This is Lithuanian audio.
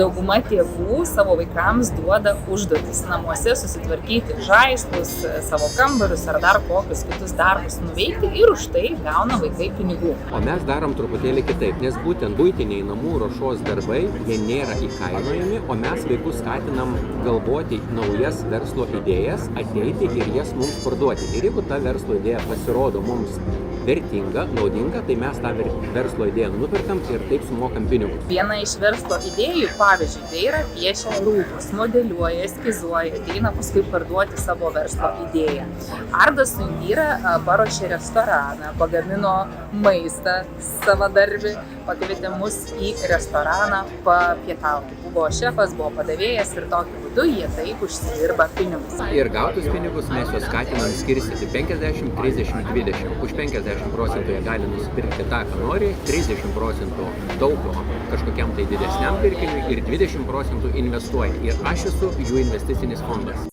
Dauguma tėvų savo vaikams duoda užduotis namuose susitvarkyti žaislus, savo kambarius ar dar kokius kitus darbus nuveikti ir už tai gauna vaikai pinigų. O mes darom truputėlį kitaip, nes būtent buitiniai namų ruošos darbai, jie nėra įkainojami, o mes vaikus skatinam galvoti naujas verslo idėjas, ateiti ir jas mums parduoti. Ir jeigu ta verslo idėja pasirodo mums vertinga, naudinga, tai mes tą verslo idėją nuperkam ir taip sumokam pinigus. Viena iš verslo idėjų, pavyzdžiui, tai yra piešia rūbus, modeliuoja, eskizuoja, ateina paskui parduoti savo verslo idėją. Ardas su Indyra paruošė restoraną, pagamino maistą savadarbį, pakvietė mus į restoraną papietauti. Buvo šefas, buvo padavėjas ir tokiu būdu jie taip užsidirba pinigus. Ir gautus pinigus mes juos skatinam skirstyti 50, 30, 20. Už 50% jie gali nusipirkti tą, ką nori, 30% taupo kažkokiam tai didesniam pirkiniui ir 20% investuoja. Ir aš esu jų investicinis fondas.